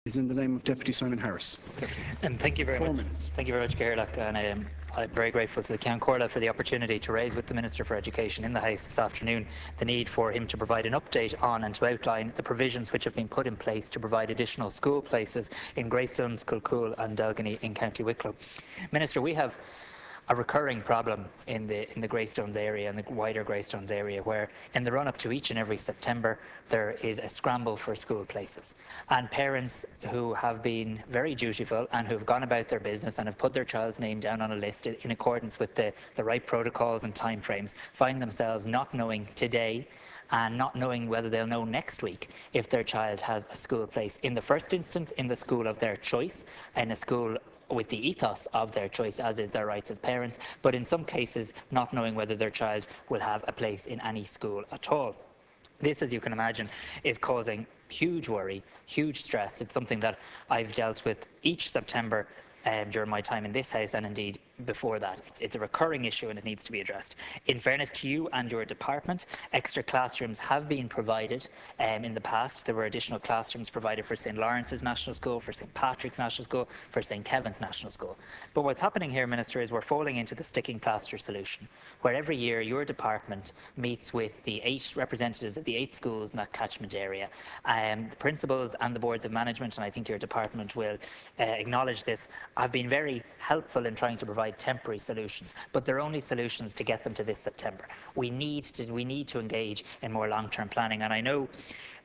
is in the name of Deputy Simon Harris. And thank you very 4 much. minutes. Thank you very much, Gerlach, and I'm very grateful to the Ceann Comhairle for the opportunity to raise with the Minister for Education in the House this afternoon the need for him to provide an update on and to outline the provisions which have been put in place to provide additional school places in Greystones, Kilcool and Dalgany in County Wicklow. Minister, we have a recurring problem in the Greystones area and the wider Greystones area, where in the run-up to each and every September there is a scramble for school places, and parents who have been very dutiful and who have gone about their business and have put their child's name down on a list in accordance with the right protocols and timeframes find themselves not knowing today and not knowing whether they'll know next week if their child has a school place in the first instance in the school of their choice, in a school with the ethos of their choice, as is their rights as parents, but in some cases not knowing whether their child will have a place in any school at all. This, as you can imagine, is causing huge worry, huge stress. It's something that I've dealt with each September during my time in this House, and indeed before that. It's a recurring issue and it needs to be addressed. In fairness to you and your department, extra classrooms have been provided in the past. There were additional classrooms provided for St Lawrence's National School, for St Patrick's National School, for St Kevin's National School. But what's happening here, Minister, is we're falling into the sticking plaster solution, where every year your department meets with the 8 representatives of the 8 schools in that catchment area, the principals and the boards of management, and I think your department will acknowledge this, have been very helpful in trying to provide temporary solutions, but they're only solutions to get them to this September. We need to engage in more long-term planning, and I know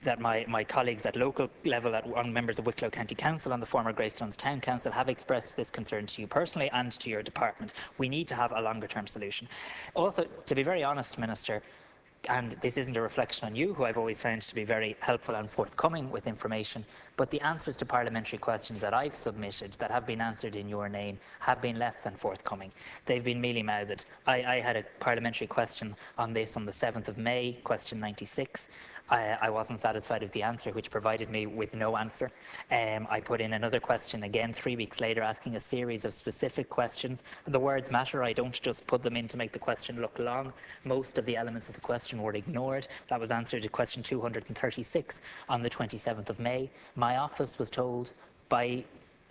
that my colleagues at local level, members of Wicklow County Council and the former Greystones Town Council, have expressed this concern to you personally and to your department. We need to have a longer-term solution. Also, to be very honest, Minister, and this isn't a reflection on you, who I've always found to be very helpful and forthcoming with information, but the answers to parliamentary questions that I've submitted that have been answered in your name have been less than forthcoming. They've been mealy-mouthed. I had a parliamentary question on this on the 7th of May, question 96. I wasn't satisfied with the answer, which provided me with no answer. I put in another question again 3 weeks later, asking a series of specific questions. The words matter. I don't just put them in to make the question look long. Most of the elements of the question were ignored. That was answered at question 236 on the 27th of May. My office was told by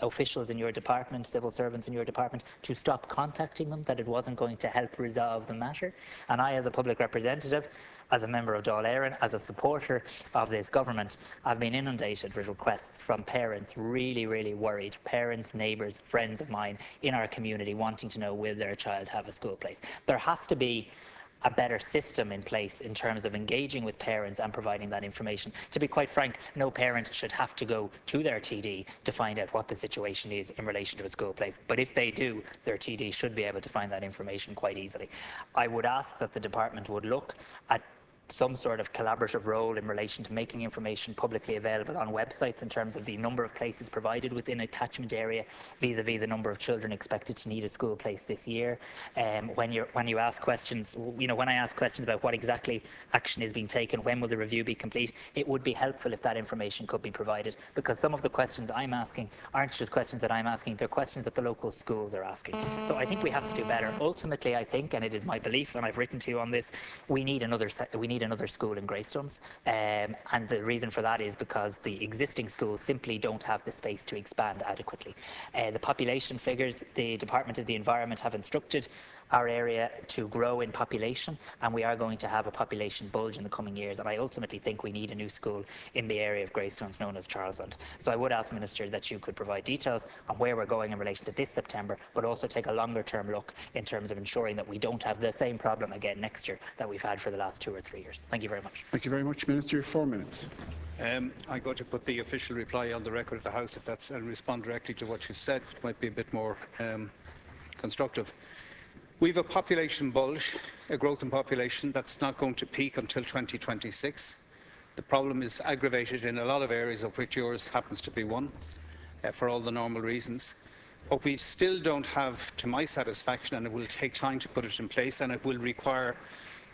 officials in your department, civil servants in your department, to stop contacting them, that it wasn't going to help resolve the matter. And I, as a public representative, as a member of Dáil, as a supporter of this government, I've been inundated with requests from parents, really, really worried, parents, neighbours, friends of mine in our community wanting to know, will their child have a school place? There has to be a better system in place in terms of engaging with parents and providing that information. To be quite frank, no parent should have to go to their TD to find out what the situation is in relation to a school place. But if they do, their TD should be able to find that information quite easily. I would ask that the department would look at some sort of collaborative role in relation to making information publicly available on websites in terms of the number of places provided within a catchment area vis-a-vis the number of children expected to need a school place this year. When you ask questions, when I ask questions about what exactly action is being taken, when will the review be complete, it would be helpful if that information could be provided, because some of the questions I'm asking aren't just questions that I'm asking, they're questions that the local schools are asking. So I think we have to do better. Ultimately, I think, and it is my belief, and I've written to you on this, we need another school in Greystones, and the reason for that is because the existing schools simply don't have the space to expand adequately. The population figures, the Department of the Environment have instructed our area to grow in population, and we are going to have a population bulge in the coming years, and I ultimately think we need a new school in the area of Greystones known as Charlesland. So I would ask, Minister, that you could provide details on where we're going in relation to this September, but also take a longer term look in terms of ensuring that we don't have the same problem again next year that we've had for the last 2 or 3 years. Thank you very much. Thank you very much, Minister. 4 minutes. I'm going to put the official reply on the record of the House, if that's, and respond directly to what you said, which might be a bit more constructive. We have a population bulge, a growth in population that's not going to peak until 2026. The problem is aggravated in a lot of areas, of which yours happens to be one, for all the normal reasons. What we still don't have, to my satisfaction, and it will take time to put it in place, and it will require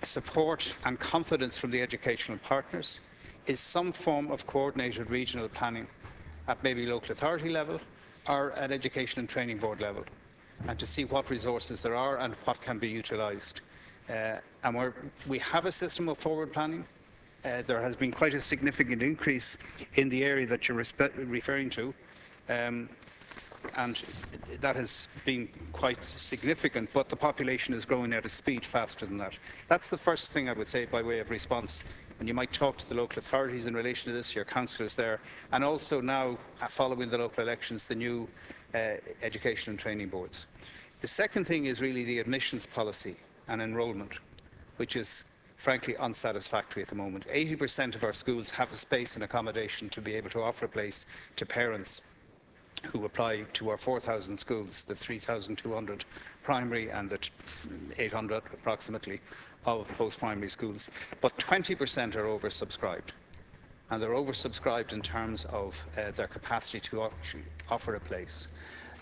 support and confidence from the educational partners, is some form of coordinated regional planning at maybe local authority level or at education and training board level, and to see what resources there are and what can be utilised. And we have a system of forward planning. there has been quite a significant increase in the area that you're referring to, and that has been quite significant, but the population is growing at a speed faster than that. That's the first thing I would say by way of response. And you might talk to the local authorities in relation to this, your councillors there, and also now, following the local elections, the new education and training boards. The second thing is really the admissions policy and enrolment, which is frankly unsatisfactory at the moment. 80% of our schools have a space and accommodation to be able to offer a place to parents who apply to our 4,000 schools, the 3,200 primary and the 800 approximately of post-primary schools. But 20% are oversubscribed. And they're oversubscribed in terms of their capacity to offer a place.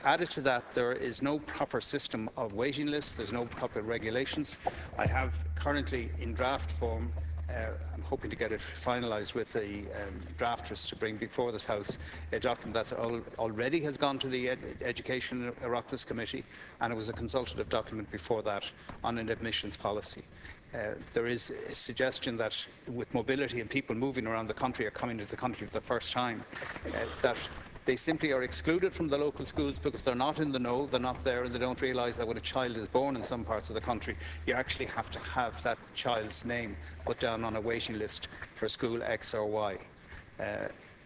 Added to that, there is no proper system of waiting lists, there's no proper regulations. I have currently in draft form, I'm hoping to get it finalised with the drafters to bring before this House, a document that already has gone to the Education Oireachtas Committee, and it was a consultative document before that on an admissions policy. There is a suggestion that with mobility and people moving around the country or coming to the country for the first time, that they simply are excluded from the local schools because they're not in the know, they're not there, and they don't realise that when a child is born in some parts of the country, you actually have to have that child's name put down on a waiting list for school X or Y.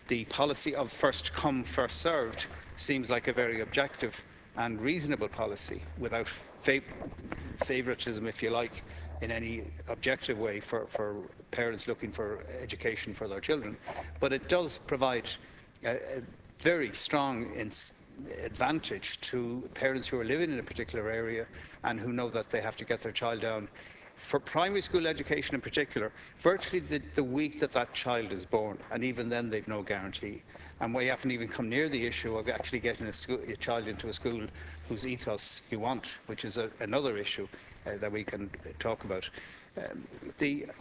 The policy of first come, first served seems like a very objective and reasonable policy without favouritism, if you like, in any objective way for parents looking for education for their children. But it does provide a very strong advantage to parents who are living in a particular area and who know that they have to get their child down. For primary school education in particular, virtually the week that that child is born, and even then they've no guarantee. And we haven't even come near the issue of actually getting a child into a school whose ethos you want, which is another issue that we can talk about.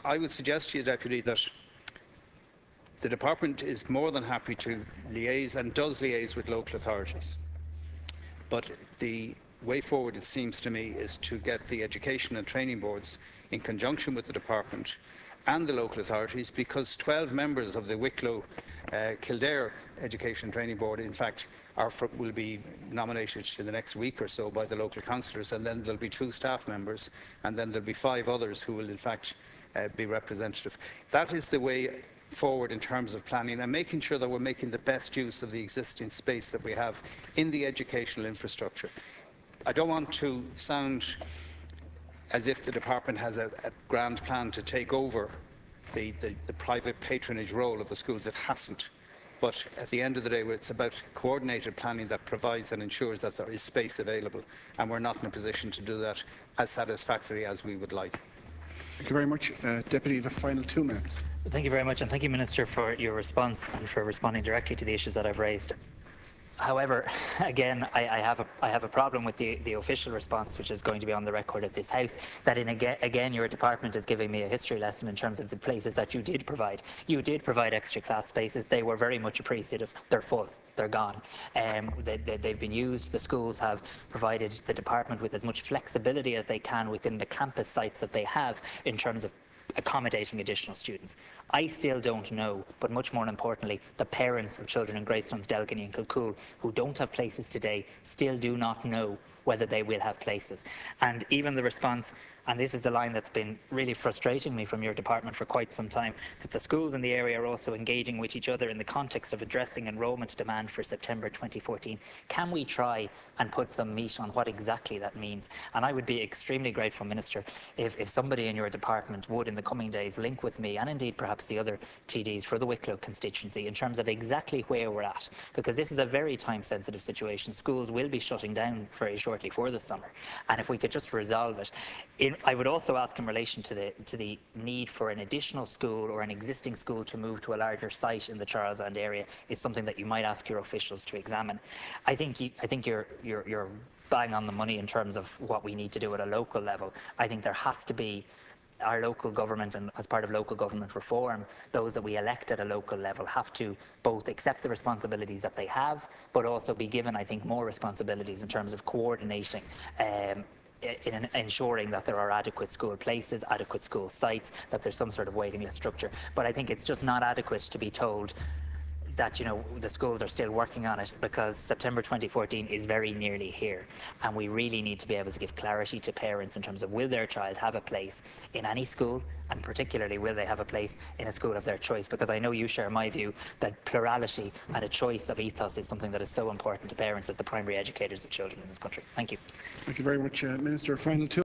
I would suggest to you, Deputy, that the Department is more than happy to liaise and does liaise with local authorities. But the way forward, it seems to me, is to get the education and training boards in conjunction with the Department and the local authorities, because 12 members of the Wicklow Kildare Education and Training Board, in fact, will be nominated in the next week or so by the local councillors, and then there'll be 2 staff members, and then there'll be 5 others who will in fact be representative. That is the way forward in terms of planning and making sure that we're making the best use of the existing space that we have in the educational infrastructure. I don't want to sound as if the Department has a grand plan to take over the private patronage role of the schools. It hasn't. But at the end of the day, it's about coordinated planning that provides and ensures that there is space available, and we're not in a position to do that as satisfactorily as we would like. Thank you very much. Deputy, you have a final 2 minutes. Thank you very much, and thank you, Minister, for your response and for responding directly to the issues that I've raised. However, again, I have a problem with the official response, which is going to be on the record of this House, that again your department is giving me a history lesson in terms of the places that you did provide. You did provide extra class spaces. They were very much appreciative. They're full. They're gone. They've been used. The schools have provided the department with as much flexibility as they can within the campus sites that they have in terms of accommodating additional students. I still don't know, but much more importantly, the parents of children in Greystones, Delgany and Kilcool who don't have places today still do not know whether they will have places. And even the response, and this is the line that's been really frustrating me from your department for quite some time, that the schools in the area are also engaging with each other in the context of addressing enrolment demand for September 2014. Can we try and put some meat on what exactly that means? And I would be extremely grateful, Minister, if somebody in your department would in the coming days link with me, and indeed perhaps the other TDs for the Wicklow constituency, in terms of exactly where we're at, because this is a very time-sensitive situation. Schools will be shutting down very shortly for the summer, and if we could just resolve it. I would also ask in relation to the need for an additional school or an existing school to move to a larger site in the Charles End area is something that you might ask your officials to examine. I think you're bang on the money in terms of what we need to do at a local level. I think there has to be our local government, and as part of local government reform, those that we elect at a local level have to both accept the responsibilities that they have, but also be given, I think, more responsibilities in terms of coordinating in ensuring that there are adequate school places, adequate school sites, that there's some sort of waiting list structure. But I think it's just not adequate to be told that, you know, the schools are still working on it, because September 2014 is very nearly here, and we really need to be able to give clarity to parents in terms of, will their child have a place in any school, and particularly will they have a place in a school of their choice, because I know you share my view that plurality and a choice of ethos is something that is so important to parents as the primary educators of children in this country. Thank you. Thank you very much, Minister. Final two.